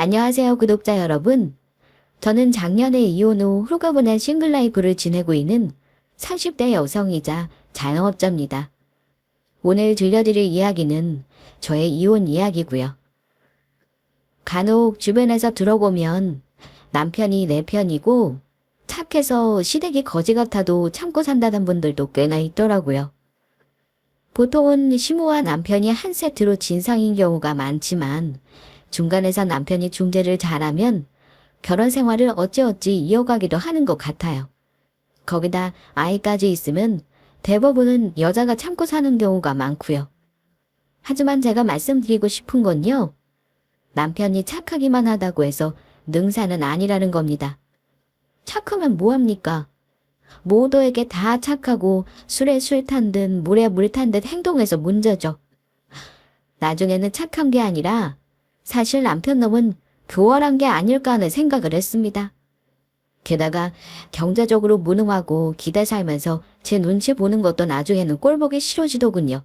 안녕하세요, 구독자 여러분. 저는 작년에 이혼 후 홀가분한 싱글 라이프를 지내고 있는 30대 여성이자 자영업자입니다. 오늘 들려드릴 이야기는 저의 이혼 이야기고요. 간혹 주변에서 들어보면 남편이 내 편이고 착해서 시댁이 거지 같아도 참고 산다는 분들도 꽤나 있더라고요. 보통은 시모와 남편이 한 세트로 진상인 경우가 많지만 중간에서 남편이 중재를 잘하면 결혼 생활을 어찌어찌 이어가기도 하는 것 같아요. 거기다 아이까지 있으면 대부분은 여자가 참고 사는 경우가 많고요. 하지만 제가 말씀드리고 싶은 건요. 남편이 착하기만 하다고 해서 능사는 아니라는 겁니다. 착하면 뭐합니까? 모두에게 다 착하고 술에 술 탄 듯 물에 물 탄 듯 행동해서 문제죠. 나중에는 착한 게 아니라 사실 남편 놈은 교활한 게 아닐까 하는 생각을 했습니다. 게다가 경제적으로 무능하고 기대 살면서 제 눈치 보는 것도 나중에는 꼴보기 싫어지더군요.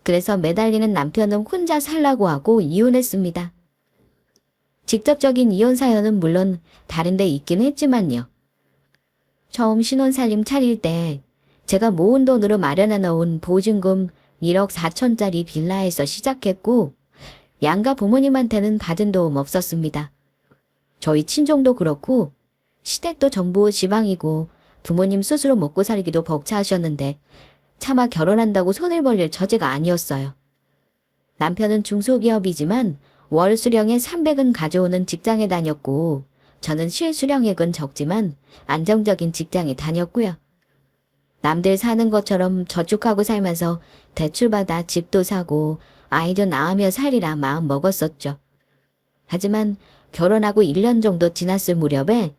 그래서 매달리는 남편은 혼자 살라고 하고 이혼했습니다. 직접적인 이혼 사연은 물론 다른 데 있긴 했지만요. 처음 신혼살림 차릴 때 제가 모은 돈으로 마련해 놓은 보증금 1억 4천짜리 빌라에서 시작했고 양가 부모님한테는 받은 도움 없었습니다. 저희 친정도 그렇고 시댁도 전부 지방이고 부모님 스스로 먹고 살기도 벅차하셨는데 차마 결혼한다고 손을 벌릴 처지가 아니었어요. 남편은 중소기업이지만 월 수령의 300은 가져오는 직장에 다녔고 저는 실수령액은 적지만 안정적인 직장에 다녔고요. 남들 사는 것처럼 저축하고 살면서 대출받아 집도 사고 아이도 낳으며 살이라 마음 먹었었죠. 하지만 결혼하고 1년 정도 지났을 무렵에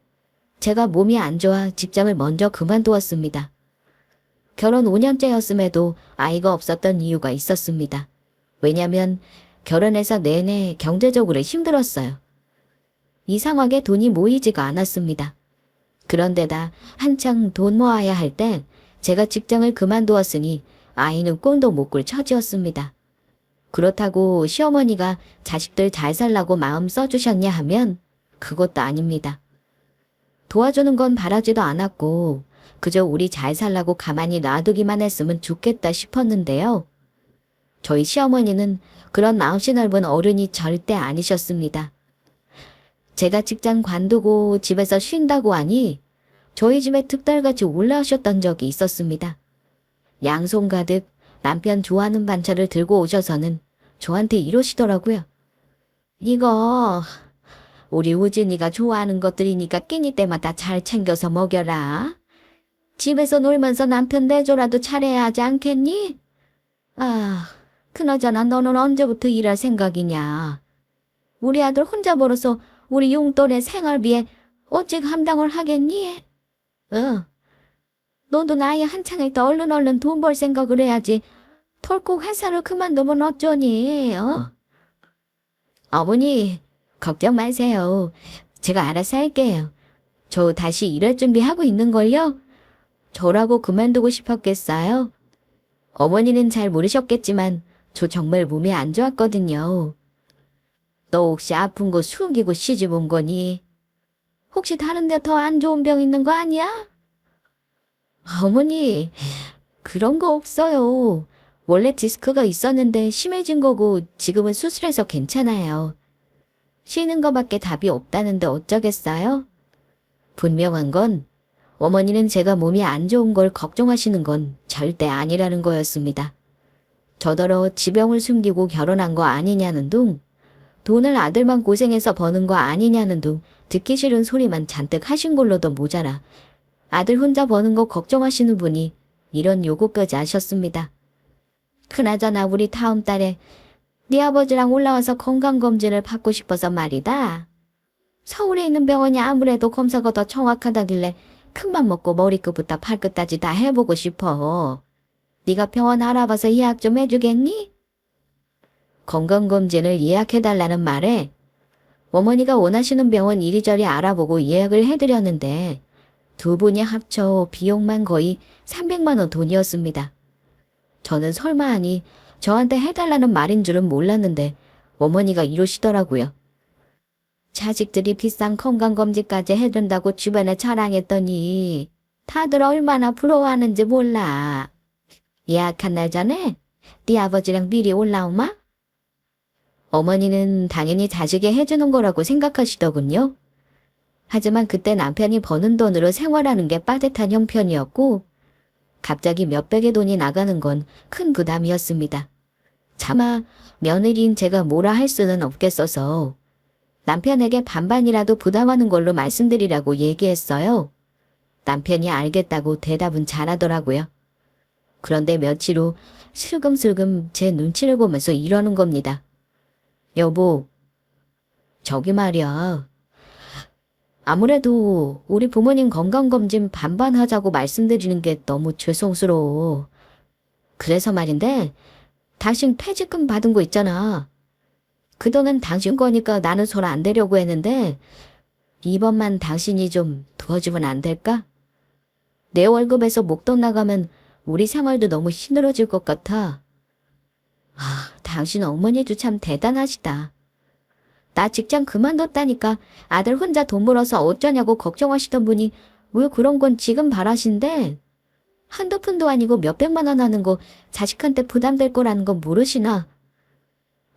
제가 몸이 안 좋아 직장을 먼저 그만두었습니다. 결혼 5년째였음에도 아이가 없었던 이유가 있었습니다. 왜냐면 결혼해서 내내 경제적으로 힘들었어요. 이상하게 돈이 모이지가 않았습니다. 그런데다 한창 돈 모아야 할 때 제가 직장을 그만두었으니 아이는 꿈도 못 꿀 처지였습니다. 그렇다고 시어머니가 자식들 잘 살라고 마음 써주셨냐 하면 그것도 아닙니다. 도와주는 건 바라지도 않았고 그저 우리 잘 살라고 가만히 놔두기만 했으면 좋겠다 싶었는데요. 저희 시어머니는 그런 마음씨 넓은 어른이 절대 아니셨습니다. 제가 직장 관두고 집에서 쉰다고 하니 저희 집에 특달같이 올라오셨던 적이 있었습니다. 양손 가득 남편 좋아하는 반찬을 들고 오셔서는 저한테 이러시더라고요. 이거 우리 우진이가 좋아하는 것들이니까 끼니 때마다 잘 챙겨서 먹여라. 집에서 놀면서 남편 내조라도 잘해야 하지 않겠니? 아, 그나저나 너는 언제부터 일할 생각이냐. 우리 아들 혼자 벌어서 우리 용돈의 생활비에 어찌 감당을 하겠니? 너도 나이 한창일 때 얼른 돈 벌 생각을 해야지. 털꼭 회사를 그만두면 어쩌니? 어머니, 걱정 마세요. 제가 알아서 할게요. 저 다시 일할 준비하고 있는걸요? 저라고 그만두고 싶었겠어요? 어머니는 잘 모르셨겠지만 저 정말 몸이 안 좋았거든요. 너 혹시 아픈 거 숨기고 시집 온 거니? 혹시 다른 데 더 안 좋은 병 있는 거 아니야? 어머니, 그런 거 없어요. 원래 디스크가 있었는데 심해진 거고 지금은 수술해서 괜찮아요. 쉬는 거밖에 답이 없다는데 어쩌겠어요? 분명한 건 어머니는 제가 몸이 안 좋은 걸 걱정하시는 건 절대 아니라는 거였습니다. 저더러 지병을 숨기고 결혼한 거 아니냐는 둥, 돈을 아들만 고생해서 버는 거 아니냐는 둥 듣기 싫은 소리만 잔뜩 하신 걸로도 모자라 아들 혼자 버는 거 걱정하시는 분이 이런 요구까지 하셨습니다. 그나저나 우리 다음 달에 네 아버지랑 올라와서 건강검진을 받고 싶어서 말이다. 서울에 있는 병원이 아무래도 검사가 더 정확하다길래 큰맘 먹고 머리끝부터 발끝까지 다 해보고 싶어. 네가 병원 알아봐서 예약 좀 해주겠니? 건강검진을 예약해달라는 말에 어머니가 원하시는 병원 이리저리 알아보고 예약을 해드렸는데 두 분이 합쳐 비용만 거의 300만 원 돈이었습니다. 저는 설마 하니 저한테 해달라는 말인 줄은 몰랐는데 어머니가 이러시더라고요. 자식들이 비싼 건강검진까지 해준다고 주변에 자랑했더니 다들 얼마나 부러워하는지 몰라. 예약한 날 전에 네 아버지랑 미리 올라오마? 어머니는 당연히 자식이 해주는 거라고 생각하시더군요. 하지만 그때 남편이 버는 돈으로 생활하는 게 빠듯한 형편이었고 갑자기 몇백의 돈이 나가는 건 큰 부담이었습니다. 차마 며느리인 제가 뭐라 할 수는 없겠어서 남편에게 반반이라도 부담하는 걸로 말씀드리라고 얘기했어요. 남편이 알겠다고 대답은 잘하더라고요. 그런데 며칠 후 슬금슬금 제 눈치를 보면서 이러는 겁니다. 여보, 저기 말이야. 아무래도 우리 부모님 건강검진 반반 하자고 말씀드리는 게 너무 죄송스러워. 그래서 말인데 당신 퇴직금 받은 거 있잖아. 그 돈은 당신 거니까 나는 손 안 대려고 했는데 이번만 당신이 좀 도와주면 안 될까? 내 월급에서 목돈 나가면 우리 생활도 너무 힘들어질 것 같아. 당신 어머니도 참 대단하시다. 나 직장 그만뒀다니까 아들 혼자 돈 벌어서 어쩌냐고 걱정하시던 분이 왜 그런 건 지금 바라신데? 한두 푼도 아니고 몇백만 원 하는 거 자식한테 부담될 거라는 건 모르시나?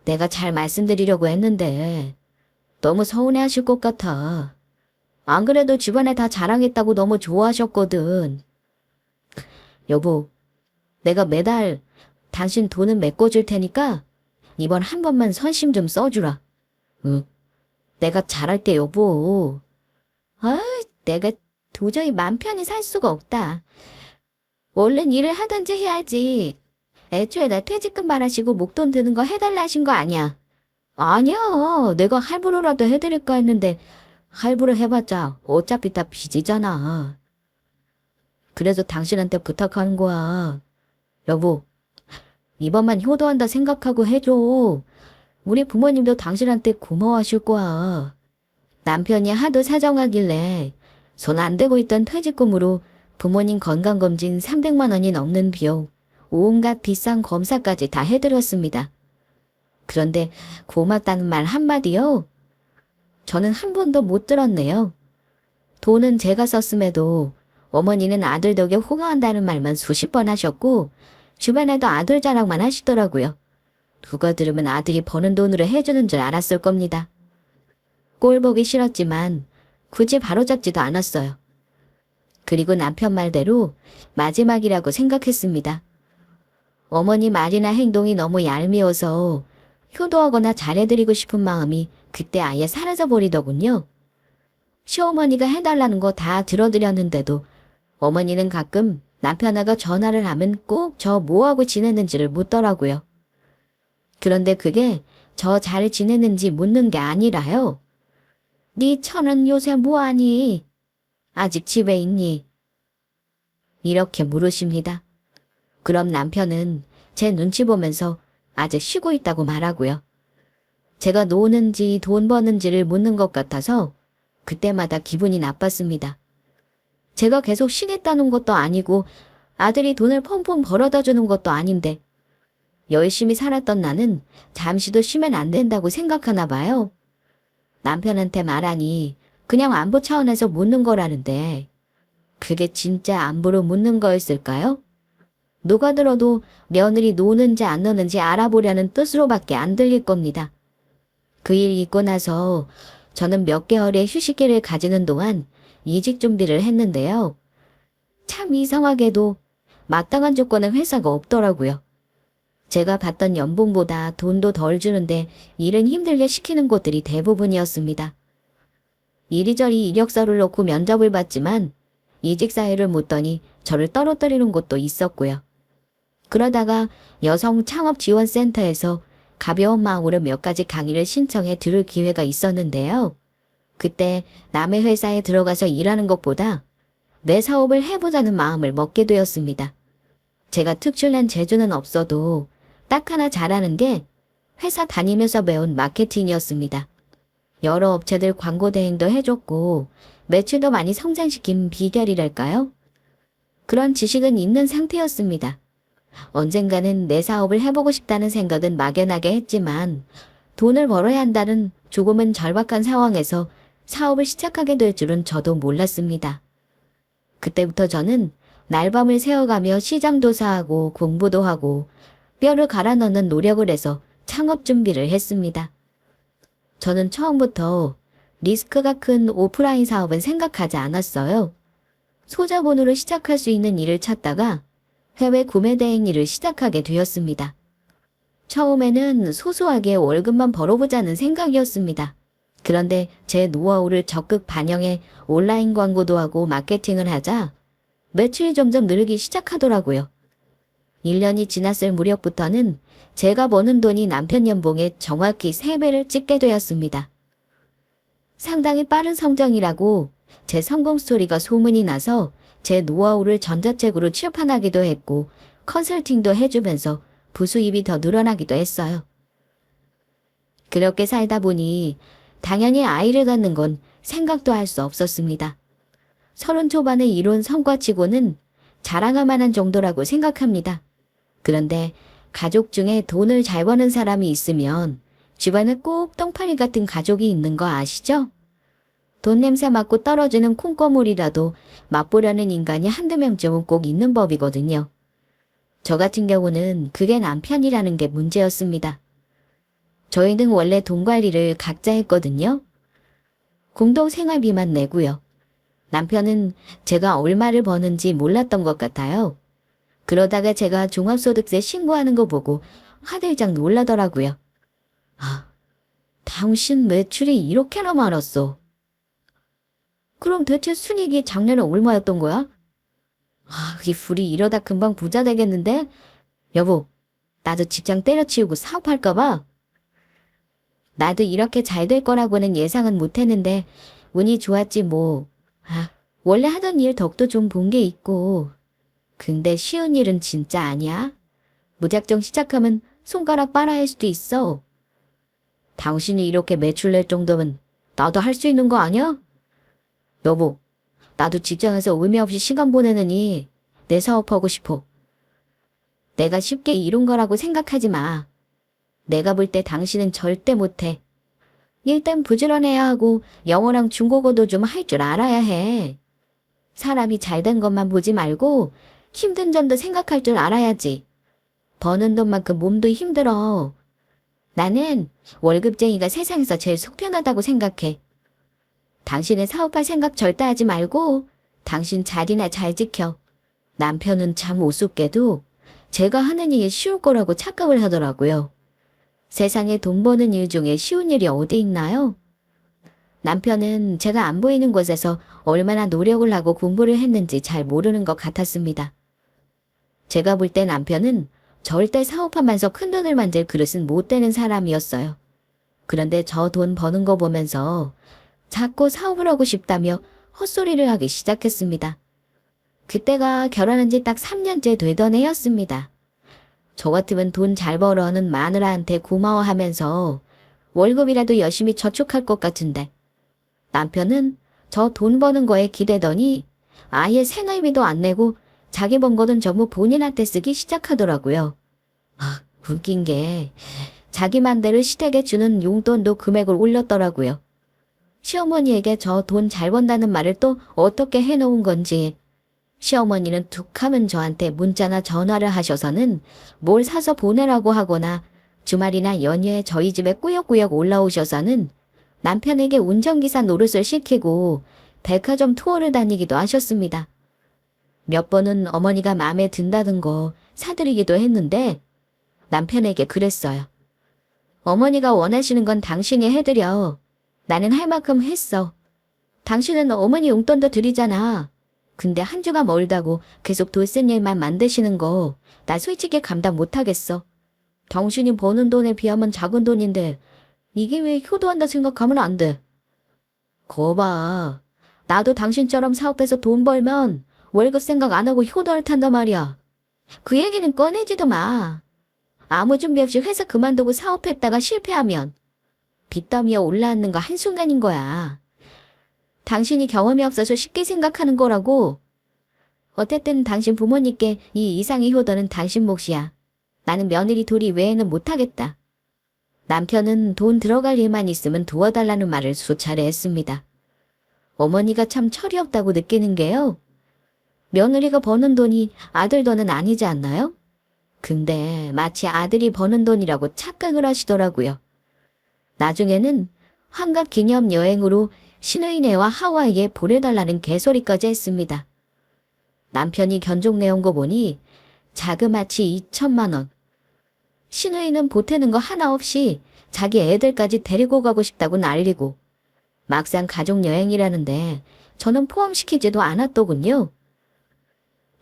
내가 잘 말씀드리려고 했는데 너무 서운해하실 것 같아. 안 그래도 주변에 다 자랑했다고 너무 좋아하셨거든. 여보, 내가 매달 당신 돈은 메꿔줄 테니까 이번 한 번만 선심 좀 써주라. 응, 내가 잘할게 여보. 내가 도저히 맘 편히 살 수가 없다. 얼른 일을 하든지 해야지. 애초에 나 퇴직금 말하시고 목돈 드는 거 해달라 하신 거 아니야. 아니야. 내가 할부로라도 해드릴까 했는데 할부로 해봤자 어차피 다 빚이잖아. 그래서 당신한테 부탁하는 거야. 여보, 이번만 효도한다 생각하고 해줘. 우리 부모님도 당신한테 고마워하실 거야. 남편이 하도 사정하길래 손 안 대고 있던 퇴직금으로 부모님 건강검진 300만 원이 넘는 비용, 온갖 비싼 검사까지 다 해드렸습니다. 그런데 고맙다는 말 한마디요? 저는 한 번도 못 들었네요. 돈은 제가 썼음에도 어머니는 아들 덕에 호강한다는 말만 수십 번 하셨고 주변에도 아들 자랑만 하시더라고요. 누가 들으면 아들이 버는 돈으로 해주는 줄 알았을 겁니다. 꼴 보기 싫었지만 굳이 바로잡지도 않았어요. 그리고 남편 말대로 마지막이라고 생각했습니다. 어머니 말이나 행동이 너무 얄미워서 효도하거나 잘해드리고 싶은 마음이 그때 아예 사라져버리더군요. 시어머니가 해달라는 거 다 들어드렸는데도 어머니는 가끔 남편아가 전화를 하면 꼭 저 뭐하고 지냈는지를 묻더라고요. 그런데 그게 저 잘 지내는지 묻는 게 아니라요. 네 처는 요새 뭐하니? 아직 집에 있니? 이렇게 물으십니다. 그럼 남편은 제 눈치 보면서 아직 쉬고 있다고 말하고요. 제가 노는지 돈 버는지를 묻는 것 같아서 그때마다 기분이 나빴습니다. 제가 계속 쉬겠다는 것도 아니고 아들이 돈을 펑펑 벌어다 주는 것도 아닌데 열심히 살았던 나는 잠시도 쉬면 안 된다고 생각하나 봐요. 남편한테 말하니 그냥 안보 차원에서 묻는 거라는데 그게 진짜 안보로 묻는 거였을까요? 누가 들어도 며느리 노는지 안 노는지 알아보려는 뜻으로밖에 안 들릴 겁니다. 그 일 있고 나서 저는 몇 개월의 휴식기를 가지는 동안 이직 준비를 했는데요. 참 이상하게도 마땅한 조건은 회사가 없더라고요. 제가 받던 연봉보다 돈도 덜 주는데 일은 힘들게 시키는 곳들이 대부분이었습니다. 이리저리 이력서를 넣고 면접을 봤지만 이직 사유를 묻더니 저를 떨어뜨리는 곳도 있었고요. 그러다가 여성창업지원센터에서 가벼운 마음으로 몇 가지 강의를 신청해 들을 기회가 있었는데요. 그때 남의 회사에 들어가서 일하는 것보다 내 사업을 해보자는 마음을 먹게 되었습니다. 제가 특출난 재주는 없어도 딱 하나 잘하는 게 회사 다니면서 배운 마케팅이었습니다. 여러 업체들 광고 대행도 해줬고 매출도 많이 성장시킨 비결이랄까요? 그런 지식은 있는 상태였습니다. 언젠가는 내 사업을 해보고 싶다는 생각은 막연하게 했지만 돈을 벌어야 한다는 조금은 절박한 상황에서 사업을 시작하게 될 줄은 저도 몰랐습니다. 그때부터 저는 날밤을 새워가며 시장도 사하고 공부도 하고 뼈를 갈아 넣는 노력을 해서 창업 준비를 했습니다. 저는 처음부터 리스크가 큰 오프라인 사업은 생각하지 않았어요. 소자본으로 시작할 수 있는 일을 찾다가 해외 구매 대행 일을 시작하게 되었습니다. 처음에는 소소하게 월급만 벌어보자는 생각이었습니다. 그런데 제 노하우를 적극 반영해 온라인 광고도 하고 마케팅을 하자 매출이 점점 늘기 시작하더라고요. 1년이 지났을 무렵부터는 제가 버는 돈이 남편 연봉의 정확히 3배를 찍게 되었습니다. 상당히 빠른 성장이라고 제 성공 스토리가 소문이 나서 제 노하우를 전자책으로 출판하기도 했고 컨설팅도 해주면서 부수입이 더 늘어나기도 했어요. 그렇게 살다 보니 당연히 아이를 갖는 건 생각도 할 수 없었습니다. 30 초반의 이룬 성과치고는 자랑할 만한 정도라고 생각합니다. 그런데 가족 중에 돈을 잘 버는 사람이 있으면 집안에 꼭 똥파리 같은 가족이 있는 거 아시죠? 돈 냄새 맡고 떨어지는 콩고물이라도 맛보려는 인간이 한두 명쯤은 꼭 있는 법이거든요. 저 같은 경우는 그게 남편이라는 게 문제였습니다. 저희는 원래 돈 관리를 각자 했거든요. 공동 생활비만 내고요. 남편은 제가 얼마를 버는지 몰랐던 것 같아요. 그러다가 제가 종합소득세 신고하는 거 보고 화들짝 놀라더라고요. 아, 당신 매출이 이렇게나 많았어. 그럼 대체 순이익이 작년에 얼마였던 거야? 이 둘이 이러다 금방 부자 되겠는데? 여보, 나도 직장 때려치우고 사업할까 봐. 나도 이렇게 잘 될 거라고는 예상은 못했는데 운이 좋았지 뭐. 원래 하던 일 덕도 좀 본 게 있고. 근데 쉬운 일은 진짜 아니야. 무작정 시작하면 손가락 빨아할 수도 있어. 당신이 이렇게 매출 낼 정도면 나도 할 수 있는 거 아니야? 여보, 나도 직장에서 의미 없이 시간 보내느니 내 사업하고 싶어. 내가 쉽게 이룬 거라고 생각하지 마. 내가 볼 때 당신은 절대 못해. 일단 부지런해야 하고 영어랑 중국어도 좀 할 줄 알아야 해. 사람이 잘된 것만 보지 말고 힘든 점도 생각할 줄 알아야지. 버는 돈만큼 몸도 힘들어. 나는 월급쟁이가 세상에서 제일 속 편하다고 생각해. 당신의 사업할 생각 절대 하지 말고 당신 자리나 잘 지켜. 남편은 참 우습게도 제가 하는 일이 쉬울 거라고 착각을 하더라고요. 세상에 돈 버는 일 중에 쉬운 일이 어디 있나요? 남편은 제가 안 보이는 곳에서 얼마나 노력을 하고 공부를 했는지 잘 모르는 것 같았습니다. 제가 볼 때 남편은 절대 사업하면서 큰돈을 만들 그릇은 못 되는 사람이었어요. 그런데 저 돈 버는 거 보면서 자꾸 사업을 하고 싶다며 헛소리를 하기 시작했습니다. 그때가 결혼한 지 딱 3년째 되던 해였습니다. 저 같으면 돈 잘 벌어하는 마누라한테 고마워하면서 월급이라도 열심히 저축할 것 같은데 남편은 저 돈 버는 거에 기대더니 아예 생활비도 안 내고 자기 번 거는 전부 본인한테 쓰기 시작하더라고요. 웃긴 게 자기 맘대로 시댁에 주는 용돈도 금액을 올렸더라고요. 시어머니에게 저 돈 잘 번다는 말을 또 어떻게 해놓은 건지 시어머니는 툭 하면 저한테 문자나 전화를 하셔서는 뭘 사서 보내라고 하거나 주말이나 연휴에 저희 집에 꾸역꾸역 올라오셔서는 남편에게 운전기사 노릇을 시키고 백화점 투어를 다니기도 하셨습니다. 몇 번은 어머니가 마음에 든다는 거 사드리기도 했는데 남편에게 그랬어요. 어머니가 원하시는 건 당신이 해드려. 나는 할 만큼 했어. 당신은 어머니 용돈도 드리잖아. 근데 한 주가 멀다고 계속 돈 쓴 일만 만드시는 거 나 솔직히 감당 못하겠어. 당신이 버는 돈에 비하면 작은 돈인데 이게 왜 효도한다 생각하면 안 돼. 거봐. 나도 당신처럼 사업해서 돈 벌면 월급 생각 안 하고 효도를 탄단 말이야. 그 얘기는 꺼내지도 마. 아무 준비 없이 회사 그만두고 사업했다가 실패하면 빚더미에 올라앉는 거 한순간인 거야. 당신이 경험이 없어서 쉽게 생각하는 거라고. 어쨌든 당신 부모님께 이 이상의 효도는 당신 몫이야. 나는 며느리 둘이 외에는 못하겠다. 남편은 돈 들어갈 일만 있으면 도와달라는 말을 수차례 했습니다. 어머니가 참 철이 없다고 느끼는 게요. 며느리가 버는 돈이 아들 돈은 아니지 않나요? 근데 마치 아들이 버는 돈이라고 착각을 하시더라고요. 나중에는 환갑 기념 여행으로 신의네와 하와이에 보내달라는 개소리까지 했습니다. 남편이 견적 내온 거 보니 자그마치 2천만 원. 신의는 보태는 거 하나 없이 자기 애들까지 데리고 가고 싶다고 난리고 막상 가족여행이라는데 저는 포함시키지도 않았더군요.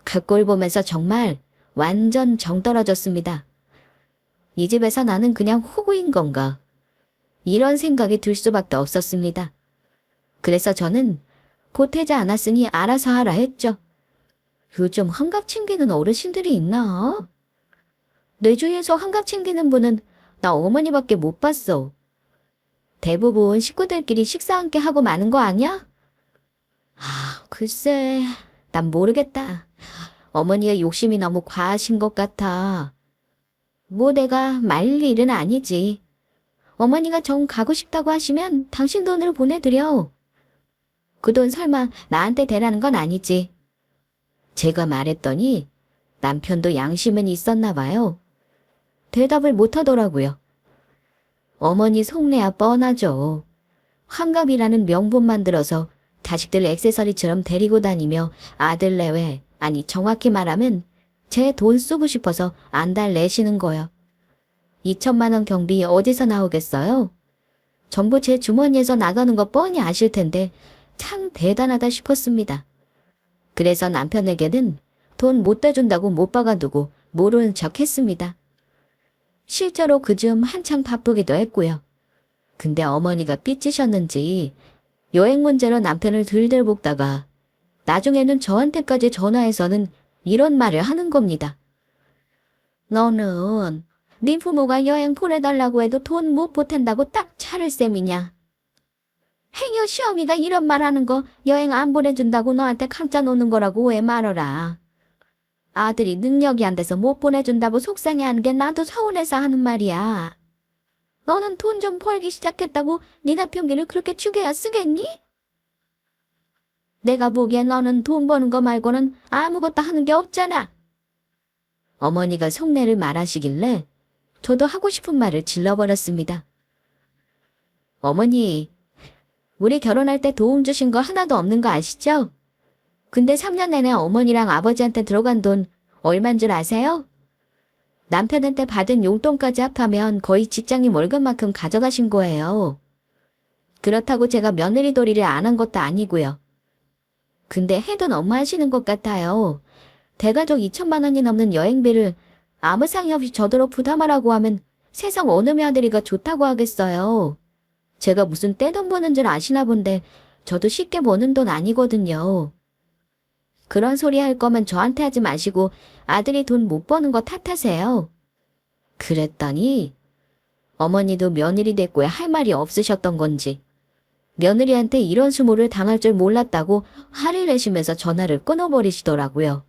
그 꼴 보면서 정말 완전 정 떨어졌습니다. 이 집에서 나는 그냥 호구인 건가? 이런 생각이 들 수밖에 없었습니다. 그래서 저는 보태지 않았으니 알아서 하라 했죠. 요즘 환갑 챙기는 어르신들이 있나? 내 주위에서 환갑 챙기는 분은 나 어머니밖에 못 봤어. 대부분 식구들끼리 식사 함께 하고 마는 거 아니야? 글쎄, 난 모르겠다. 어머니의 욕심이 너무 과하신 것 같아. 뭐 내가 말릴 일은 아니지. 어머니가 정 가고 싶다고 하시면 당신 돈으로 보내드려. 그 돈 설마 나한테 대라는 건 아니지. 제가 말했더니 남편도 양심은 있었나 봐요. 대답을 못 하더라고요. 어머니 속내야 뻔하죠. 환갑이라는 명분만 들어서 자식들 액세서리처럼 데리고 다니며 아들 내외, 아니 정확히 말하면 제 돈 쓰고 싶어서 안달내시는 거요. 2천만 원 경비 어디서 나오겠어요? 전부 제 주머니에서 나가는 거 뻔히 아실 텐데 참 대단하다 싶었습니다. 그래서 남편에게는 돈 못 대준다고 못 박아두고 모르는 척 했습니다. 실제로 그즈음 한창 바쁘기도 했고요. 근데 어머니가 삐치셨는지 여행 문제로 남편을 들들 볶다가 나중에는 저한테까지 전화해서는 이런 말을 하는 겁니다. 너는 네 부모가 여행 보내달라고 해도 돈 못 보탠다고 딱 차를 셈이냐. 행여 시어미가 이런 말 하는 거 여행 안 보내준다고 너한테 감짜 놓는 거라고 왜 말어라. 아들이 능력이 안 돼서 못 보내준다고 속상해하는 게 나도 서운해서 하는 말이야. 너는 돈 좀 벌기 시작했다고 네가 평균을 그렇게 죽여야 쓰겠니? 내가 보기엔 너는 돈 버는 거 말고는 아무것도 하는 게 없잖아. 어머니가 속내를 말하시길래 저도 하고 싶은 말을 질러버렸습니다. 어머니, 우리 결혼할 때 도움 주신 거 하나도 없는 거 아시죠? 근데 3년 내내 어머니랑 아버지한테 들어간 돈 얼만 줄 아세요? 남편한테 받은 용돈까지 합하면 거의 직장인 월급만큼 가져가신 거예요. 그렇다고 제가 며느리 도리를 안 한 것도 아니고요. 근데 해도 너무 하시는 것 같아요. 대가족 2천만 원이 넘는 여행비를 아무 상의 없이 저더러 부담하라고 하면 세상 어느 며느리가 좋다고 하겠어요. 제가 무슨 떼돈 버는 줄 아시나 본데 저도 쉽게 버는 돈 아니거든요. 그런 소리 할 거면 저한테 하지 마시고 아들이 돈 못 버는 거 탓하세요. 그랬더니 어머니도 며느리 됐고야 할 말이 없으셨던 건지 며느리한테 이런 수모를 당할 줄 몰랐다고 화를 내시면서 전화를 끊어버리시더라고요.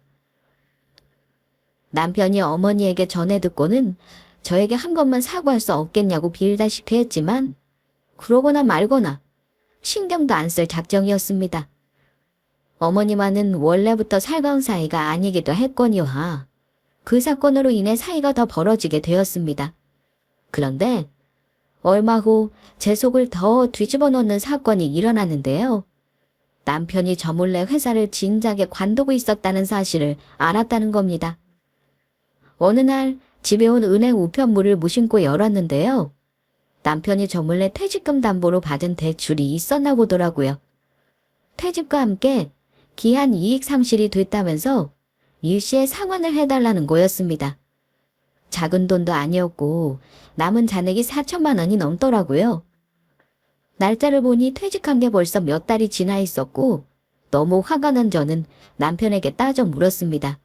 남편이 어머니에게 전해 듣고는 저에게 한 번만 사과할 수 없겠냐고 빌다시피 했지만 그러거나 말거나 신경도 안 쓸 작정이었습니다. 어머니와는 원래부터 살가운 사이가 아니기도 했거니와 그 사건으로 인해 사이가 더 벌어지게 되었습니다. 그런데 얼마 후 제 속을 더 뒤집어 놓는 사건이 일어났는데요. 남편이 저 몰래 회사를 진작에 관두고 있었다는 사실을 알았다는 겁니다. 어느 날 집에 온 은행 우편물을 무심코 열었는데요. 남편이 저 몰래 퇴직금 담보로 받은 대출이 있었나 보더라고요. 퇴직과 함께 기한 이익 상실이 됐다면서 일시에 상환을 해달라는 거였습니다. 작은 돈도 아니었고 남은 잔액이 4천만 원이 넘더라고요. 날짜를 보니 퇴직한 게 벌써 몇 달이 지나 있었고 너무 화가 난 저는 남편에게 따져 물었습니다.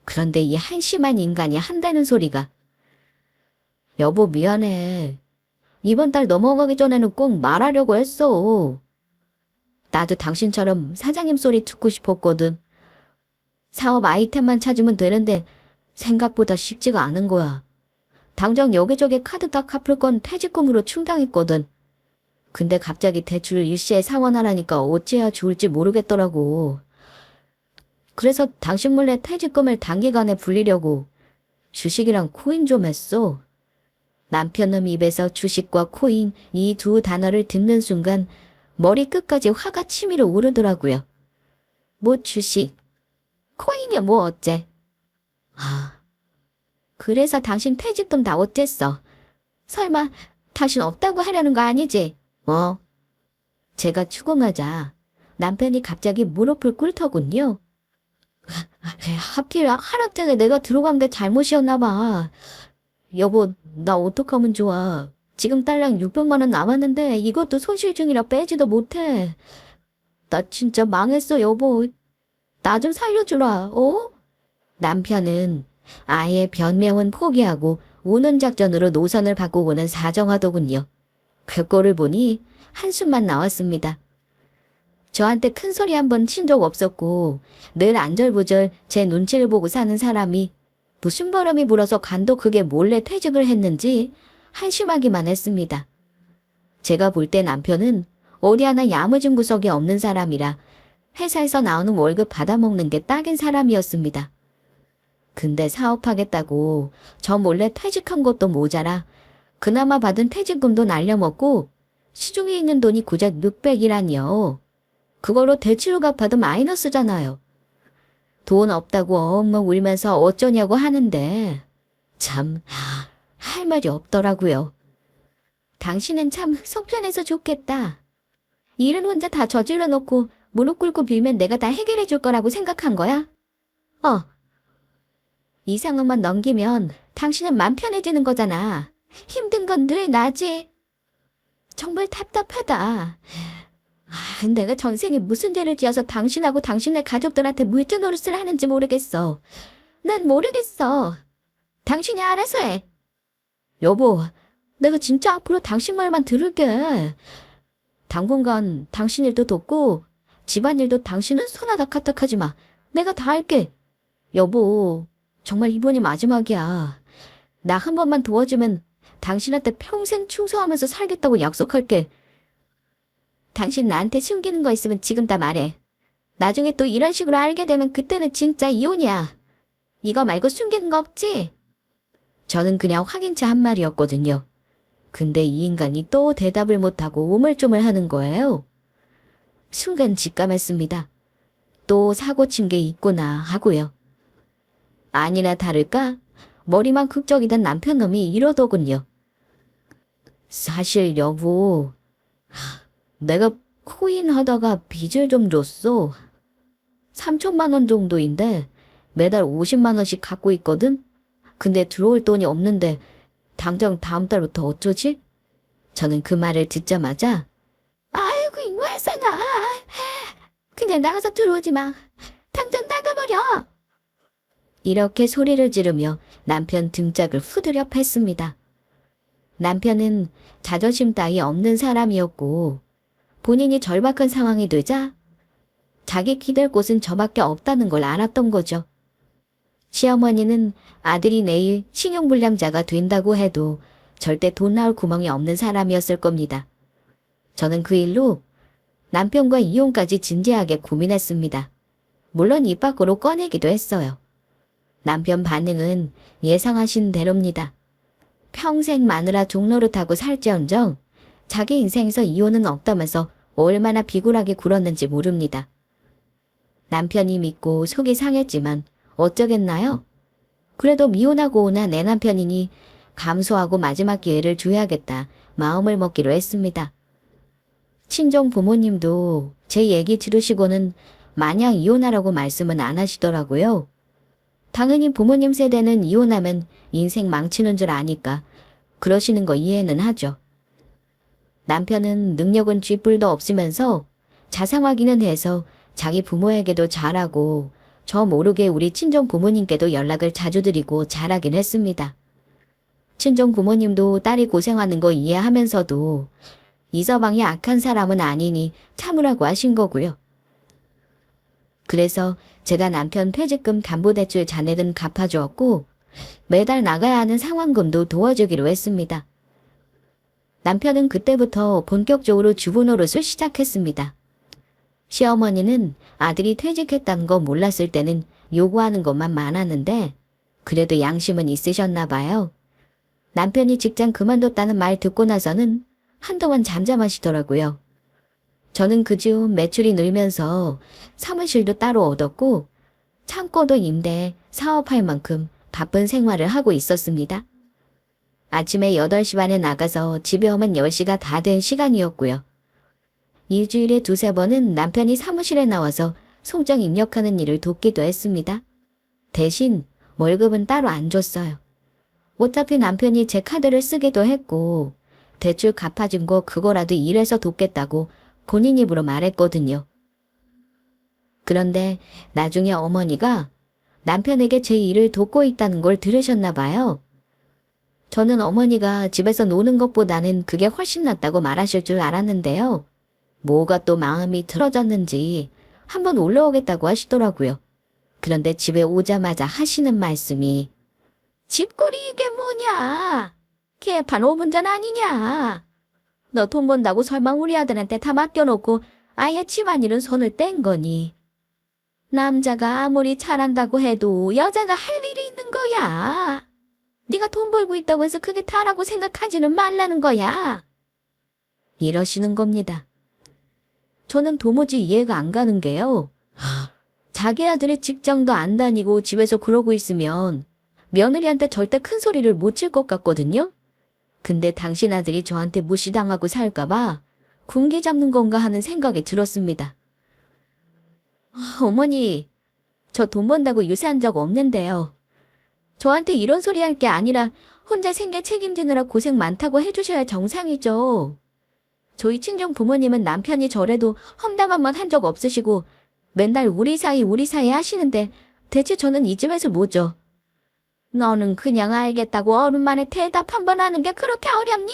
그런데 이 한심한 인간이 한다는 소리가 여보 미안해. 이번 달 넘어가기 전에는 꼭 말하려고 했어. 나도 당신처럼 사장님 소리 듣고 싶었거든. 사업 아이템만 찾으면 되는데 생각보다 쉽지가 않은 거야. 당장 여기저기 카드 다 갚을 건 퇴직금으로 충당했거든. 근데 갑자기 대출을 일시에 상환하라니까 어찌해야 좋을지 모르겠더라고. 그래서 당신 몰래 퇴직금을 단기간에 불리려고 주식이랑 코인 좀 했어. 남편놈 입에서 주식과 코인 이 두 단어를 듣는 순간 머리 끝까지 화가 치밀어 오르더라고요. 뭐 주식, 코인이야 뭐 어째. 그래서 당신 퇴직금 다 어쨌어? 설마 당신 없다고 하려는 거 아니지? 제가 추궁하자 남편이 갑자기 무릎을 꿇더군요. 하필 하루 전에 내가 들어간 게 잘못이었나 봐. 여보, 나 어떡하면 좋아. 지금 딸랑 600만 원 남았는데 이것도 손실 중이라 빼지도 못해. 나 진짜 망했어, 여보. 나 좀 살려주라, 남편은 아예 변명은 포기하고 우는 작전으로 노선을 바꾸고는 사정하더군요. 그 꼴을 보니 한숨만 나왔습니다. 저한테 큰 소리 한 번 친 적 없었고 늘 안절부절 제 눈치를 보고 사는 사람이 무슨 바람이 불어서 간도 크게 몰래 퇴직을 했는지 한심하기만 했습니다. 제가 볼 때 남편은 어디 하나 야무진 구석이 없는 사람이라 회사에서 나오는 월급 받아먹는 게 딱인 사람이었습니다. 근데 사업하겠다고 저 몰래 퇴직한 것도 모자라 그나마 받은 퇴직금도 날려먹고 시중에 있는 돈이 고작 600이라니요. 그걸로 대출을 갚아도 마이너스잖아요. 돈 없다고 엉엉 울면서 어쩌냐고 하는데 참 할 말이 없더라고요. 당신은 참 속편해서 좋겠다. 일은 혼자 다 저질러 놓고 무릎 꿇고 빌면 내가 다 해결해 줄 거라고 생각한 거야? 이 상황만 넘기면 당신은 맘 편해지는 거잖아. 힘든 건 늘 나지. 정말 답답하다. 내가 전생에 무슨 죄를 지어서 당신하고 당신네 가족들한테 물주 노릇을 하는지 모르겠어. 난 모르겠어. 당신이 알아서 해. 여보, 내가 진짜 앞으로 당신 말만 들을게. 당분간 당신 일도 돕고 집안일도 당신은 손아다 카탁하지 마. 내가 다 할게. 여보, 정말 이번이 마지막이야. 나 한 번만 도와주면 당신한테 평생 충성하면서 살겠다고 약속할게. 당신 나한테 숨기는 거 있으면 지금 다 말해. 나중에 또 이런 식으로 알게 되면 그때는 진짜 이혼이야. 이거 말고 숨기는 거 없지? 저는 그냥 확인차 한 말이었거든요. 근데 이 인간이 또 대답을 못하고 우물쭈물하는 거예요. 순간 직감했습니다. 또 사고 친 게 있구나 하고요. 아니나 다를까 머리만 극적이던 남편놈이 이러더군요. 사실 여보, 내가 코인 하다가 빚을 좀 줬어. 3천만 원 정도인데 매달 50만 원씩 갖고 있거든? 근데 들어올 돈이 없는데 당장 다음 달부터 어쩌지? 저는 그 말을 듣자마자 아이고 이 회사나 그냥 나가서 들어오지 마. 당장 나가버려. 이렇게 소리를 지르며 남편 등짝을 후드려 팼습니다. 남편은 자존심 따위 없는 사람이었고 본인이 절박한 상황이 되자 자기 기댈 곳은 저밖에 없다는 걸 알았던 거죠. 시어머니는 아들이 내일 신용불량자가 된다고 해도 절대 돈 나올 구멍이 없는 사람이었을 겁니다. 저는 그 일로 남편과 이혼까지 진지하게 고민했습니다. 물론 입 밖으로 꺼내기도 했어요. 남편 반응은 예상하신 대로입니다. 평생 마누라 종노릇하고 살지언정 자기 인생에서 이혼은 없다면서 얼마나 비굴하게 굴었는지 모릅니다. 남편이 믿고 속이 상했지만 어쩌겠나요? 그래도 미혼하고 오나 내 남편이니 감수하고 마지막 기회를 줘야겠다 마음을 먹기로 했습니다. 친정 부모님도 제 얘기 들으시고는 마냥 이혼하라고 말씀은 안 하시더라고요. 당연히 부모님 세대는 이혼하면 인생 망치는 줄 아니까 그러시는 거 이해는 하죠. 남편은 능력은 쥐뿔도 없으면서 자상하기는 해서 자기 부모에게도 잘하고 저 모르게 우리 친정 부모님께도 연락을 자주 드리고 잘하긴 했습니다. 친정 부모님도 딸이 고생하는 거 이해하면서도 이서방이 악한 사람은 아니니 참으라고 하신 거고요. 그래서 제가 남편 퇴직금 담보대출 잔액은 갚아주었고 매달 나가야 하는 상환금도 도와주기로 했습니다. 남편은 그때부터 본격적으로 주부 노릇을 시작했습니다. 시어머니는 아들이 퇴직했다는 거 몰랐을 때는 요구하는 것만 많았는데 그래도 양심은 있으셨나 봐요. 남편이 직장 그만뒀다는 말 듣고 나서는 한동안 잠잠하시더라고요. 저는 그 즈음 매출이 늘면서 사무실도 따로 얻었고 창고도 임대, 사업할 만큼 바쁜 생활을 하고 있었습니다. 아침에 8시 반에 나가서 집에 오면 10시가 다 된 시간이었고요. 일주일에 2~3번은 남편이 사무실에 나와서 송정 입력하는 일을 돕기도 했습니다. 대신 월급은 따로 안 줬어요. 어차피 남편이 제 카드를 쓰기도 했고 대출 갚아준 거 그거라도 일해서 돕겠다고 본인 입으로 말했거든요. 그런데 나중에 어머니가 남편에게 제 일을 돕고 있다는 걸 들으셨나 봐요. 저는 어머니가 집에서 노는 것보다는 그게 훨씬 낫다고 말하실 줄 알았는데요. 뭐가 또 마음이 틀어졌는지 한번 올라오겠다고 하시더라고요. 그런데 집에 오자마자 하시는 말씀이 집골이 이게 뭐냐? 개판 5분전 아니냐? 너 돈 번다고 설마 우리 아들한테 다 맡겨놓고 아예 집안일은 손을 뗀 거니? 남자가 아무리 잘한다고 해도 여자가 할 일이 있는 거야. 네가 돈 벌고 있다고 해서 그게 다라고 생각하지는 말라는 거야. 이러시는 겁니다. 저는 도무지 이해가 안 가는 게요. 자기 아들의 직장도 안 다니고 집에서 그러고 있으면 며느리한테 절대 큰 소리를 못 칠 것 같거든요. 근데 당신 아들이 저한테 무시당하고 살까봐 군기 잡는 건가 하는 생각이 들었습니다. 어머니, 저 돈 번다고 유세한 적 없는데요. 저한테 이런 소리 할 게 아니라 혼자 생계 책임지느라 고생 많다고 해주셔야 정상이죠. 저희 친정 부모님은 남편이 저래도 험담한 번 한 적 없으시고 맨날 우리 사이 하시는데 대체 저는 이 집에서 뭐죠? 너는 그냥 알겠다고 어른만에 대답 한 번 하는 게 그렇게 어렵니?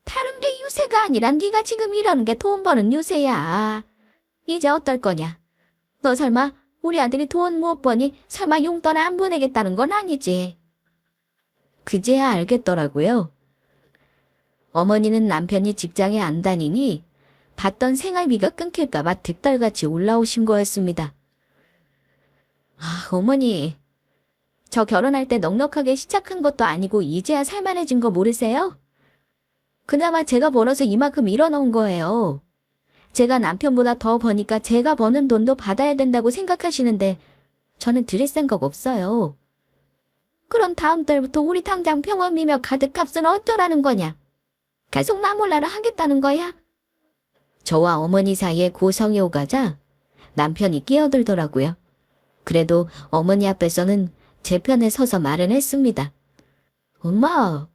다른 게 유세가 아니라 네가 지금 이러는 게 돈 버는 유세야. 이제 어떨 거냐? 너 설마 우리 아들이 돈 못 버니 설마 용돈 안 보내겠다는 건 아니지? 그제야 알겠더라고요. 어머니는 남편이 직장에 안 다니니 받던 생활비가 끊길까봐 득달같이 올라오신 거였습니다. 어머니, 저 결혼할 때 넉넉하게 시작한 것도 아니고 이제야 살만해진 거 모르세요? 그나마 제가 벌어서 이만큼 일어놓은 거예요. 제가 남편보다 더 버니까 제가 버는 돈도 받아야 된다고 생각하시는데 저는 드릴 생각 없어요. 그럼 다음 달부터 우리 당장 병원비며 카드값은 어쩌라는 거냐? 계속 나 몰라라 하겠다는 거야? 저와 어머니 사이에 고성이 오가자 남편이 끼어들더라고요. 그래도 어머니 앞에서는 제 편에 서서 말은 했습니다. 엄마,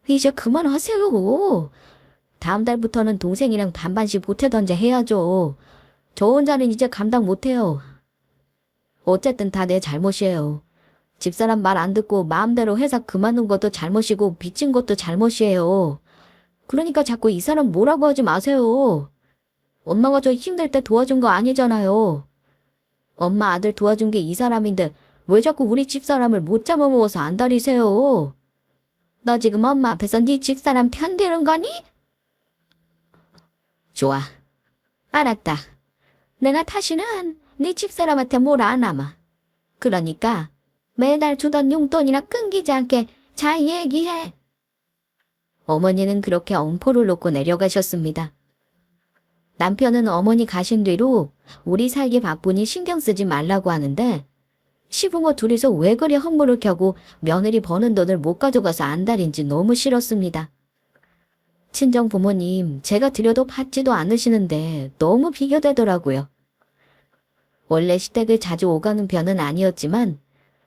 이제 그만하세요. 다음 달부터는 동생이랑 반반씩 보태던지 해야죠. 저 혼자는 이제 감당 못해요. 어쨌든 다 내 잘못이에요. 집사람 말 안 듣고 마음대로 회사 그만둔 것도 잘못이고 빚진 것도 잘못이에요. 그러니까 자꾸 이 사람 뭐라고 하지 마세요. 엄마가 저 힘들 때 도와준 거 아니잖아요. 엄마 아들 도와준 게 이 사람인데 왜 자꾸 우리 집사람을 못 잡아먹어서 안달이세요? 너 지금 엄마 앞에서 네 집사람 편드는 거니? 좋아. 알았다. 내가 다시는 네 집사람한테 뭘 안 하마. 그러니까 매달 주던 용돈이나 끊기지 않게 잘 얘기해. 어머니는 그렇게 엄포를 놓고 내려가셨습니다. 남편은 어머니 가신 뒤로 우리 살기 바쁘니 신경 쓰지 말라고 하는데 시부모 둘이서 왜 그리 헛물을 켜고 며느리 버는 돈을 못 가져가서 안달인지 너무 싫었습니다. 친정 부모님 제가 드려도 받지도 않으시는데 너무 비교되더라고요. 원래 시댁을 자주 오가는 편은 아니었지만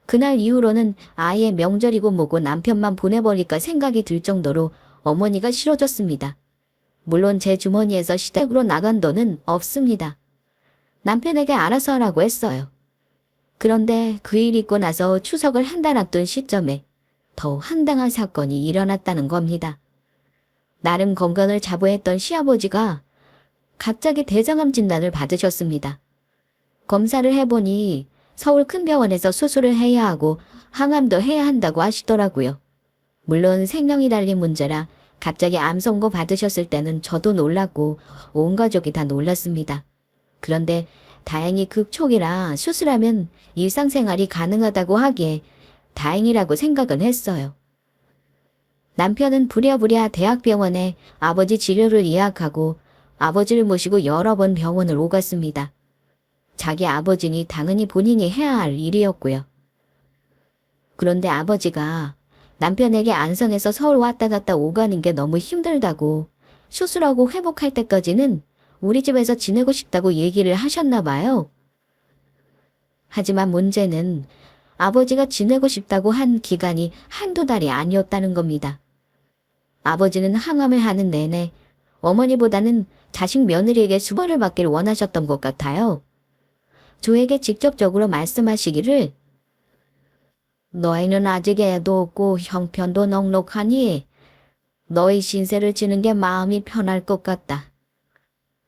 그날 이후로는 아예 명절이고 뭐고 남편만 보내버릴까 생각이 들 정도로 어머니가 싫어졌습니다. 물론 제 주머니에서 시댁으로 나간 돈은 없습니다. 남편에게 알아서 하라고 했어요. 그런데 그 일 있고 나서 추석을 한 달 앞둔 시점에 더 황당한 사건이 일어났다는 겁니다. 나름 건강을 자부했던 시아버지가 갑자기 대장암 진단을 받으셨습니다. 검사를 해보니 서울 큰 병원에서 수술을 해야 하고 항암도 해야 한다고 하시더라고요. 물론 생명이 달린 문제라 갑자기 암 선고 받으셨을 때는 저도 놀랐고 온 가족이 다 놀랐습니다. 그런데 다행히 극초기라 수술하면 일상생활이 가능하다고 하기에 다행이라고 생각은 했어요. 남편은 부랴부랴 대학병원에 아버지 치료를 예약하고 아버지를 모시고 여러 번 병원을 오갔습니다. 자기 아버지니 당연히 본인이 해야 할 일이었고요. 그런데 아버지가 남편에게 안성에서 서울 왔다 갔다 오가는 게 너무 힘들다고 수술하고 회복할 때까지는 우리 집에서 지내고 싶다고 얘기를 하셨나 봐요. 하지만 문제는 아버지가 지내고 싶다고 한 기간이 한두 달이 아니었다는 겁니다. 아버지는 항암을 하는 내내 어머니보다는 자식 며느리에게 수벌을 받기를 원하셨던 것 같아요. 저에게 직접적으로 말씀하시기를 너희는 아직 애도 없고 형편도 넉넉하니 너희 신세를 지는 게 마음이 편할 것 같다.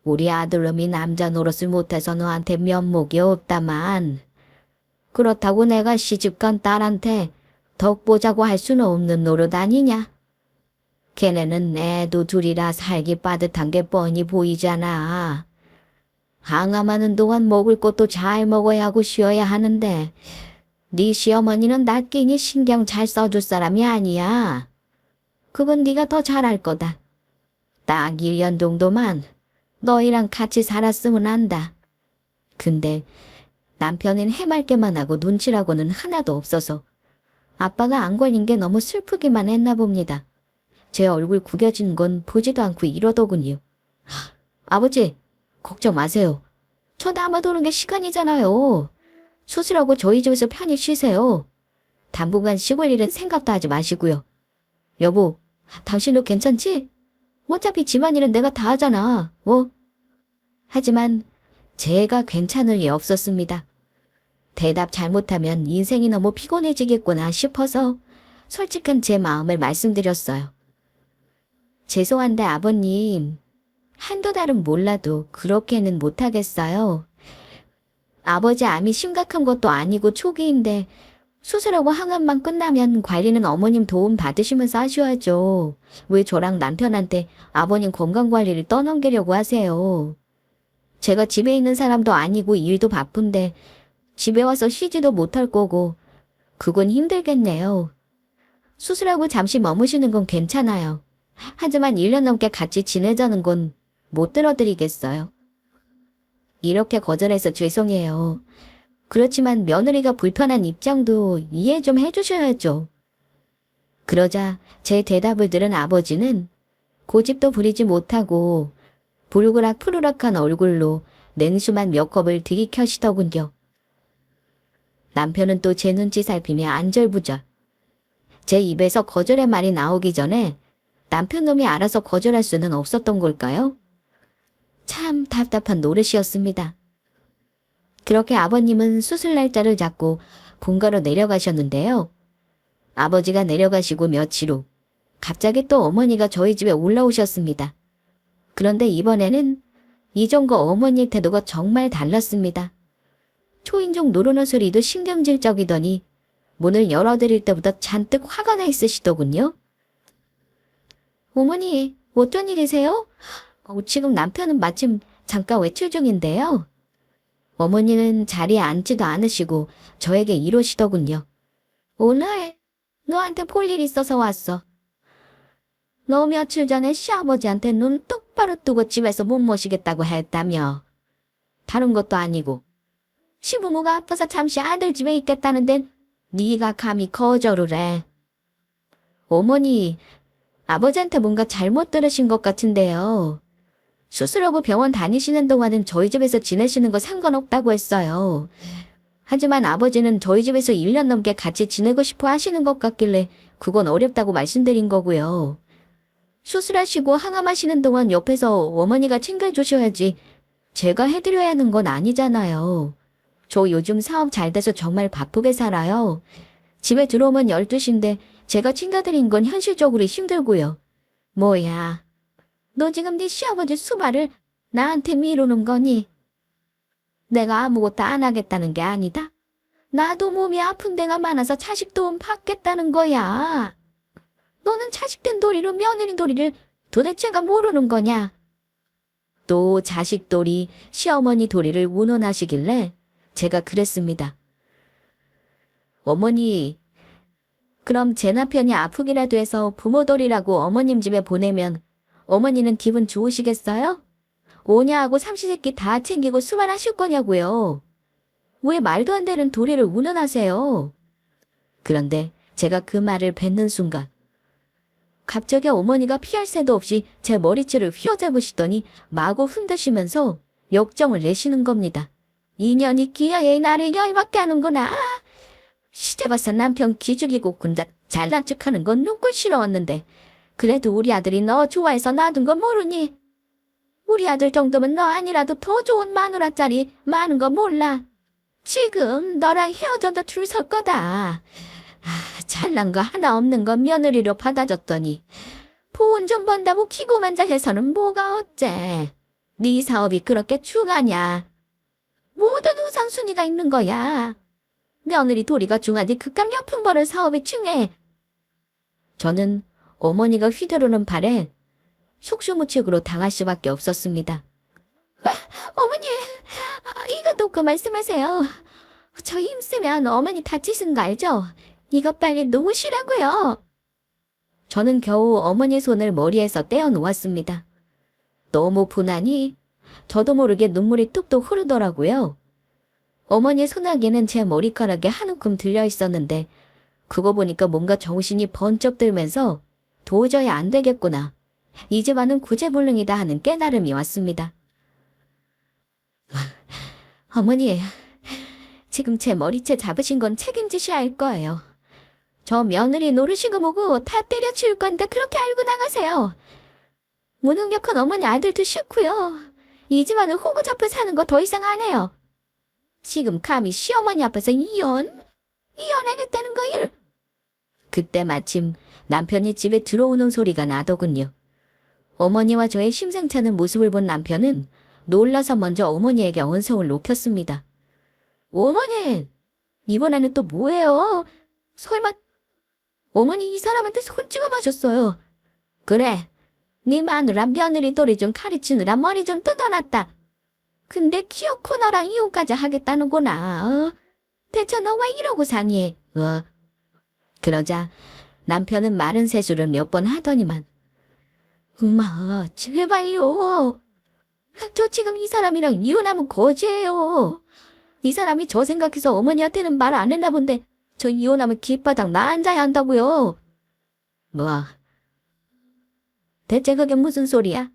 우리 아들놈이 남자 노릇을 못해서 너한테 면목이 없다만 그렇다고 내가 시집간 딸한테 덕 보자고 할 수는 없는 노릇 아니냐. 걔네는 애도 둘이라 살기 빠듯한 게 뻔히 보이잖아. 항암하는 동안 먹을 것도 잘 먹어야 하고 쉬어야 하는데 네 시어머니는 나 끼니 신경 잘 써줄 사람이 아니야. 그건 네가 더 잘할 거다. 딱 1년 정도만 너희랑 같이 살았으면 한다. 근데 남편은 해맑게만 하고 눈치라고는 하나도 없어서 아빠가 안 걸린 게 너무 슬프기만 했나 봅니다. 제 얼굴 구겨진 건 보지도 않고 이러더군요. 아버지, 걱정 마세요. 저 남아도는 게 시간이잖아요. 수술하고 저희 집에서 편히 쉬세요. 당분간 시골 일은 생각도 하지 마시고요. 여보, 당신도 괜찮지? 어차피 집안일은 내가 다 하잖아. 뭐? 하지만 제가 괜찮을 리 없었습니다. 대답 잘못하면 인생이 너무 피곤해지겠구나 싶어서 솔직한 제 마음을 말씀드렸어요. 죄송한데 아버님, 한두 달은 몰라도 그렇게는 못하겠어요. 아버지 암이 심각한 것도 아니고 초기인데 수술하고 항암만 끝나면 관리는 어머님 도움 받으시면서 하셔야죠. 왜 저랑 남편한테 아버님 건강관리를 떠넘기려고 하세요. 제가 집에 있는 사람도 아니고 일도 바쁜데 집에 와서 쉬지도 못할 거고 그건 힘들겠네요. 수술하고 잠시 머무시는 건 괜찮아요. 하지만 1년 넘게 같이 지내자는 건 못 들어드리겠어요. 이렇게 거절해서 죄송해요. 그렇지만 며느리가 불편한 입장도 이해 좀 해주셔야죠. 그러자 제 대답을 들은 아버지는 고집도 부리지 못하고 불그락 푸르락한 얼굴로 냉수만 몇 컵을 들이켜시더군요. 남편은 또 제 눈치 살피며 안절부절. 제 입에서 거절의 말이 나오기 전에 남편 놈이 알아서 거절할 수는 없었던 걸까요? 참 답답한 노릇이었습니다. 그렇게 아버님은 수술 날짜를 잡고 본가로 내려가셨는데요. 아버지가 내려가시고 며칠 후 갑자기 또 어머니가 저희 집에 올라오셨습니다. 그런데 이번에는 이전과 어머니의 태도가 정말 달랐습니다. 초인종 누르는 소리도 신경질적이더니 문을 열어드릴 때보다 잔뜩 화가 나 있으시더군요. 어머니, 어쩐 일이세요? 지금 남편은 마침 잠깐 외출 중인데요. 어머니는 자리에 앉지도 않으시고 저에게 이러시더군요. 오늘 너한테 볼 일 있어서 왔어. 너 며칠 전에 시아버지한테 눈 똑바로 뜨고 집에서 못 모시겠다고 했다며. 다른 것도 아니고 시부모가 아파서 잠시 아들 집에 있겠다는데 네가 감히 거절을 해. 어머니, 아버지한테 뭔가 잘못 들으신 것 같은데요. 수술하고 병원 다니시는 동안은 저희 집에서 지내시는 거 상관없다고 했어요. 하지만 아버지는 저희 집에서 1년 넘게 같이 지내고 싶어 하시는 것 같길래 그건 어렵다고 말씀드린 거고요. 수술하시고 항암하시는 동안 옆에서 어머니가 챙겨주셔야지 제가 해드려야 하는 건 아니잖아요. 저 요즘 사업 잘 돼서 정말 바쁘게 살아요. 집에 들어오면 12시인데 제가 챙겨드린 건 현실적으로 힘들고요. 뭐야, 너 지금 네 시아버지 수발을 나한테 미루는 거니? 내가 아무것도 안 하겠다는 게 아니다. 나도 몸이 아픈 데가 많아서 자식 도움 받겠다는 거야. 너는 자식된 도리로 며느리 도리를 도대체가 모르는 거냐? 또 자식 도리, 시어머니 도리를 운운하시길래 제가 그랬습니다. 어머니, 그럼 제 남편이 아프기라도 해서 부모 도리라고 어머님 집에 보내면 어머니는 기분 좋으시겠어요? 오냐하고 삼시세끼 다 챙기고 수발하실 거냐고요. 왜 말도 안 되는 도리를 운운하세요? 그런데 제가 그 말을 뱉는 순간 갑자기 어머니가 피할 새도 없이 제 머리채를 휘어잡으시더니 마구 흔드시면서 역정을 내시는 겁니다. 인연이 기어에 나를 열받게 하는구나. 시집와서 남편 기죽이고 군다 잘난 척하는 건 눈꼴 싫어왔는데 그래도 우리 아들이 너 좋아해서 놔둔 거 모르니? 우리 아들 정도면 너 아니라도 더 좋은 마누라짜리 많은 거 몰라. 지금 너랑 헤어져도 줄 설 거다. 잘난 거 하나 없는 거 며느리로 받아줬더니 보온 좀 번다고 키고만자 해서는 뭐가 어째. 네 사업이 그렇게 중하냐. 모든 우선순위가 있는 거야. 며느리 도리가 중하지 그깟 옆은 버를 사업에 중해. 저는 어머니가 휘두르는 발에 속수무책으로 당할 수밖에 없었습니다. 어머니, 이것도 그 말씀하세요. 저 힘쓰면 어머니 다치신 거 알죠? 이거 빨리 놓으시라고요. 저는 겨우 어머니 손을 머리에서 떼어 놓았습니다. 너무 분하니 저도 모르게 눈물이 뚝뚝 흐르더라고요. 어머니 손아귀는 제 머리카락에 한 움큼 들려 있었는데 그거 보니까 뭔가 정신이 번쩍 들면서 도저히 안 되겠구나. 이 집안은 구제불능이다 하는 깨달음이 왔습니다. 어머니, 지금 제 머리채 잡으신 건 책임지셔야 할 거예요. 저 며느리 노르시고 뭐고 다 때려치울 건데 그렇게 알고 나가세요. 무능력한 어머니 아들도 싫고요. 이 집안은 호구 잡혀 사는 거 더 이상 안 해요. 지금 감히 시어머니 앞에서 이혼하겠다는 거일. 그때 마침 남편이 집에 들어오는 소리가 나더군요. 어머니와 저의 심상찮은 모습을 본 남편은 놀라서 먼저 어머니에게 언성을 높였습니다. 어머니, 이번에는 또 뭐예요? 설마 어머니 이 사람한테 손 찍어 마셨어요. 그래, 네 마누라 며느리 도리 좀 가르치느라 머리 좀 뜯어놨다. 근데 기어코 너랑 이혼까지 하겠다는구나. 대체 너 왜 이러고 사니? 그러자 남편은 마른 세수를 몇 번 하더니만 엄마, 제발요. 저 지금 이 사람이랑 이혼하면 거지예요. 이 사람이 저 생각해서 어머니한테는 말 안 했나 본데 저 이혼하면 길바닥 나 앉아야 한다고요. 대체 그게 무슨 소리야?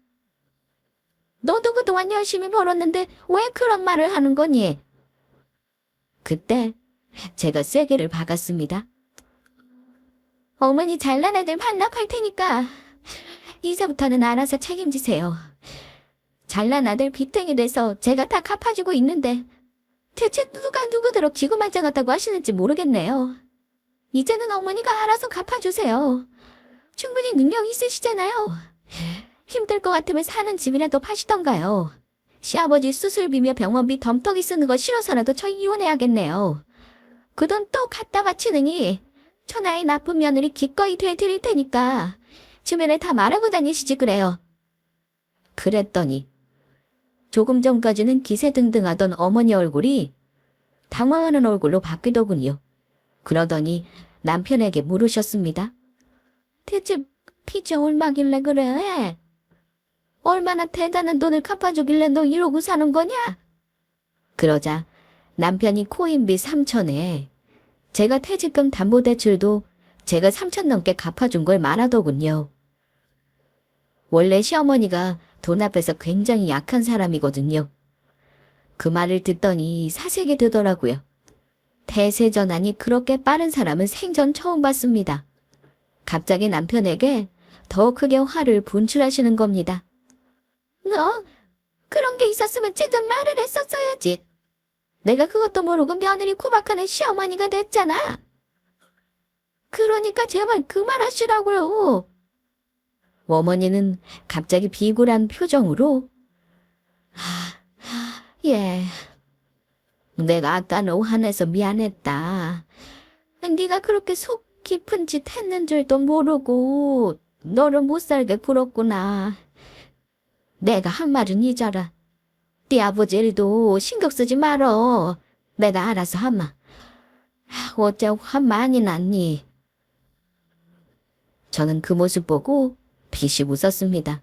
너도 그동안 열심히 벌었는데 왜 그런 말을 하는 거니? 그때 제가 세게를 박았습니다. 어머니 잘난 애들 반납할 테니까 이제부터는 알아서 책임지세요. 잘난 아들 빚쟁이 돼서 제가 다 갚아주고 있는데 대체 누가 누구더러 기고만장하다고 하시는지 모르겠네요. 이제는 어머니가 알아서 갚아주세요. 충분히 능력 있으시잖아요. 힘들 것 같으면 사는 집이라도 파시던가요. 시아버지 수술비며 병원비 덤떡이 쓰는 거 싫어서라도 저 이혼해야겠네요. 그 돈 또 갖다 바치느니 천하의 나쁜 며느리 기꺼이 되드릴 테니까 주변에 다 말하고 다니시지 그래요. 그랬더니 조금 전까지는 기세등등하던 어머니 얼굴이 당황하는 얼굴로 바뀌더군요. 그러더니 남편에게 물으셨습니다. 대체 빚이 얼마길래 그래? 얼마나 대단한 돈을 갚아주길래 너 이러고 사는 거냐? 그러자 남편이 코인비 3천에 제가 퇴직금 담보대출도 제가 3천 넘게 갚아준 걸 말하더군요. 원래 시어머니가 돈 앞에서 굉장히 약한 사람이거든요. 그 말을 듣더니 사색이 되더라고요. 대세전환이 그렇게 빠른 사람은 생전 처음 봤습니다. 갑자기 남편에게 더 크게 화를 분출하시는 겁니다. 너 그런 게 있었으면 제대로 말을 했었어야지. 내가 그것도 모르고 며느리 구박하는 시어머니가 됐잖아. 그러니까 제발 그만하시라고요. 어머니는 갑자기 비굴한 표정으로 예. 내가 아까 너 화내서 미안했다. 네가 그렇게 속 깊은 짓 했는 줄도 모르고 너를 못살게 굴었구나. 내가 한 말은 잊어라. 네 아버지 일도 신경 쓰지 말어. 내가 알아서 하마. 어째 화 많이 났니? 저는 그 모습 보고 비식 웃었습니다.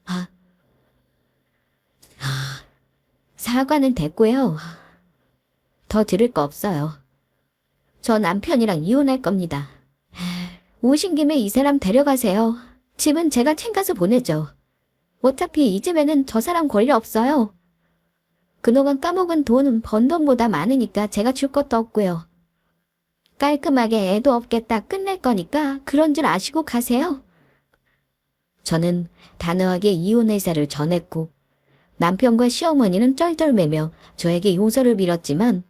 아, 사과는 됐고요. 더 들을 거 없어요. 저 남편이랑 이혼할 겁니다. 오신 김에 이 사람 데려가세요. 집은 제가 챙겨서 보내죠. 어차피 이 집에는 저 사람 권리 없어요. 그동안 까먹은 돈은 번 돈보다 많으니까 제가 줄 것도 없고요. 깔끔하게 애도 없겠다 끝낼 거니까 그런 줄 아시고 가세요. 저는 단호하게 이혼 의사를 전했고 남편과 시어머니는 쩔쩔매며 저에게 용서를 빌었지만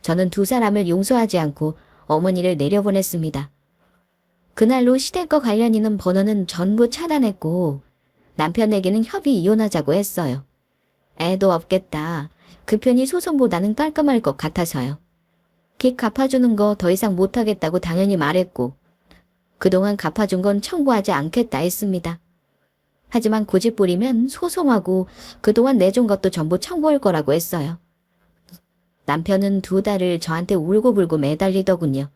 저는 두 사람을 용서하지 않고 어머니를 내려보냈습니다. 그날로 시댁과 관련 있는 번호는 전부 차단했고 남편에게는 협의 이혼하자고 했어요. 애도 없겠다. 그 편이 소송보다는 깔끔할 것 같아서요. 빚 갚아주는 거 더 이상 못하겠다고 당연히 말했고 그동안 갚아준 건 청구하지 않겠다 했습니다. 하지만 고집 부리면 소송하고 그동안 내준 것도 전부 청구할 거라고 했어요. 남편은 두 달을 저한테 울고불고 매달리더군요.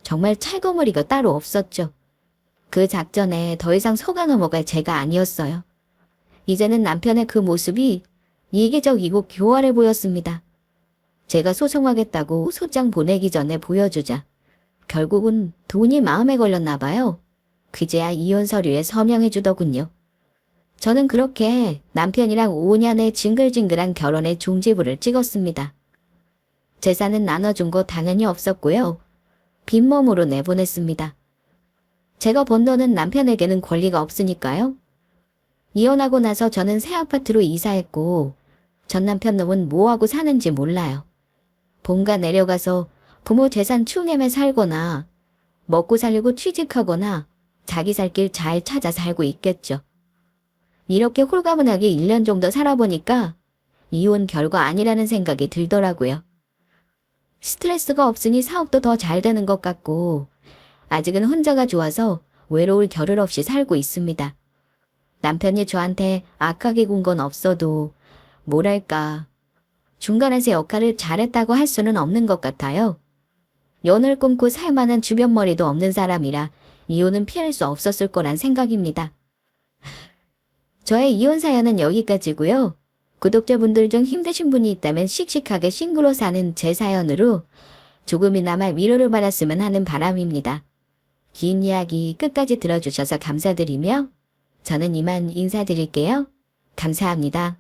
정말 찰거머리가 따로 없었죠. 그 작전에 더 이상 속아 넘어갈 제가 아니었어요. 이제는 남편의 그 모습이 이기적이고 교활해 보였습니다. 제가 소송하겠다고 소장 보내기 전에 보여주자 결국은 돈이 마음에 걸렸나 봐요. 그제야 이혼 서류에 서명해 주더군요. 저는 그렇게 남편이랑 5년의 징글징글한 결혼의 종지부를 찍었습니다. 재산은 나눠준 거 당연히 없었고요. 빈몸으로 내보냈습니다. 제가 번 돈은 남편에게는 권리가 없으니까요. 이혼하고 나서 저는 새 아파트로 이사했고 전 남편 놈은 뭐하고 사는지 몰라요. 본가 내려가서 부모 재산 추념해 살거나 먹고 살려고 취직하거나 자기 살 길 잘 찾아 살고 있겠죠. 이렇게 홀가분하게 1년 정도 살아보니까 이혼 결과 아니라는 생각이 들더라고요. 스트레스가 없으니 사업도 더 잘 되는 것 같고 아직은 혼자가 좋아서 외로울 겨를 없이 살고 있습니다. 남편이 저한테 악하게 군 건 없어도 뭐랄까 중간에서 역할을 잘했다고 할 수는 없는 것 같아요. 연을 끊고 살만한 주변머리도 없는 사람이라 이혼은 피할 수 없었을 거란 생각입니다. 저의 이혼 사연은 여기까지고요. 구독자분들 중 힘드신 분이 있다면 씩씩하게 싱글로 사는 제 사연으로 조금이나마 위로를 받았으면 하는 바람입니다. 긴 이야기 끝까지 들어주셔서 감사드리며 저는 이만 인사드릴게요. 감사합니다.